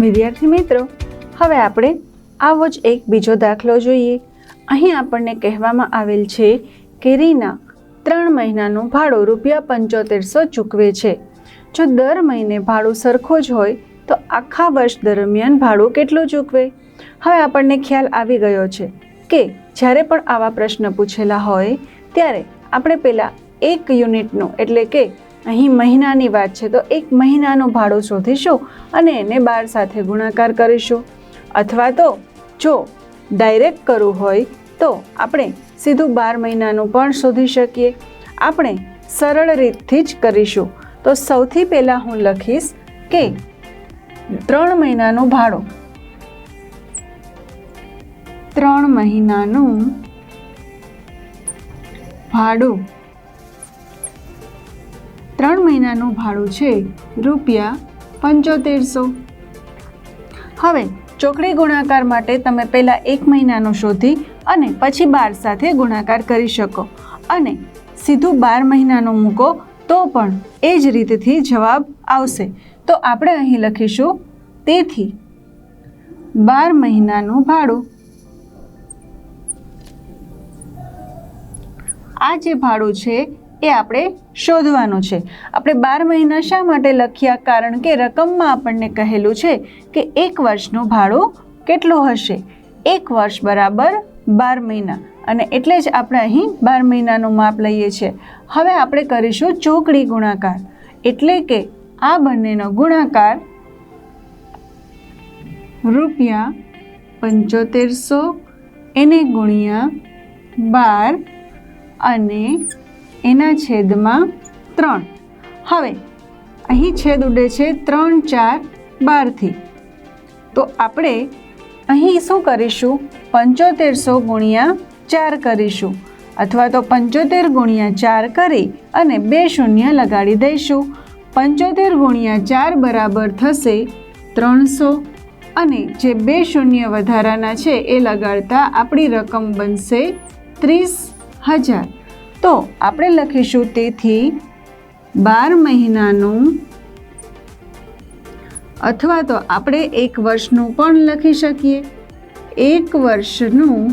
વિદ્યાર્થી મિત્રો, હવે આપણે આવો જ એક બીજો દાખલો જોઈએ. અહીં આપણને કહેવામાં આવેલ છે કે રીના 3 મહિનાનું ભાડું ₹7500 ચૂકવે છે. જો દર મહિને ભાડું સરખું જ હોય તો આખા વર્ષ દરમિયાન ભાડું કેટલું ચૂકવે? હવે આપણને ખ્યાલ આવી ગયો છે કે જ્યારે પણ આવા પ્રશ્ન પૂછેલા હોય ત્યારે આપણે પહેલાં એક યુનિટનું એટલે કે અહીં મહિનાની વાત છે તો 1 મહિનાનું ભાડું શોધીશું અને એને 12 સાથે ગુણાકાર કરીશું. અથવા તો જો ડાયરેક્ટ કરવું હોય તો આપણે સીધું 12 મહિનાનું પણ શોધી શકીએ. આપણે સરળ રીતથી જ કરીશું. તો સૌથી પહેલાં હું લખીશ કે 3 મહિનાનું ભાડું 3 મહિનાનું ભાડું 3 મહિનાનું ભાડું છે ₹7500. હવે ચોકડી ગુણાકાર માટે તમે પહેલાં 1 મહિનાનું શોધી અને પછી 12 સાથે ગુણાકાર કરી શકો અને સીધું 12 મહિનાનું મૂકો તો પણ એ જ રીતથી જવાબ આવશે. તો આપણે અહીં લખીશું તેથી 12 મહિનાનું ભાડું. આ જે ભાડું છે એ આપણે શોધવાનું છે. આપણે 12 મહિના શા માટે લખ્યા? કારણ કે રકમમાં આપણને કહેલું છે કે 1 વર્ષનું ભાડું કેટલું હશે? 1 વર્ષ બરાબર 12 મહિના અને એટલે જ આપણે અહીં 12 મહિનાનું માપ લઈએ છીએ. હવે આપણે કરીશું ચોકડી ગુણાકાર એટલે કે આ બંનેનો ગુણાકાર ₹7500 એને ગુણ્યા 12 અને એના છેદમાં 3. હવે અહીં છેદ ઉડે છે 3, 4, 12થી. તો આપણે અહીં શું કરીશું? 7500 ગુણ્યા 4 કરીશું અથવા તો 75 ગુણ્યા 4 કરી અને 2 શૂન્ય લગાડી દઈશું. 75 ગુણ્યા 4 બરાબર થશે 300 અને જે 2 શૂન્ય વધારાના છે એ લગાડતા આપણી રકમ બનશે 30,000. તો આપણે લખીશું તેથી 12 મહિનાનું અથવા તો આપણે 1 વર્ષનું પણ લખી શકીએ. 1 વર્ષનું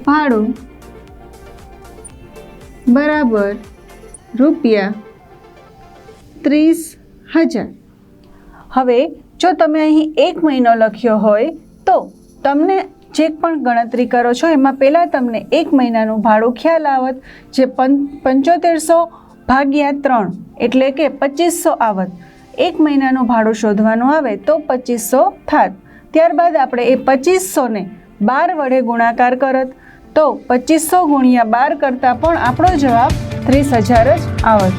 ભાડું બરાબર ₹30,000. હવે જો તમે અહીં 1 મહિનો લખ્યો હોય તો તમને જે પણ ગણતરી કરો છો એમાં પહેલાં તમને 1 મહિનાનું ભાડું ખ્યાલ આવત જે 7500 ભાગ્યા 3 એટલે કે 2500 આવત. 1 મહિનાનું ભાડું શોધવાનું આવે તો 2500 થાત. ત્યારબાદ આપણે એ 2500ને 12 વડે ગુણાકાર કરત તો 2500 ગુણ્યા 12 કરતાં પણ આપણો જવાબ 30,000 જ આવત.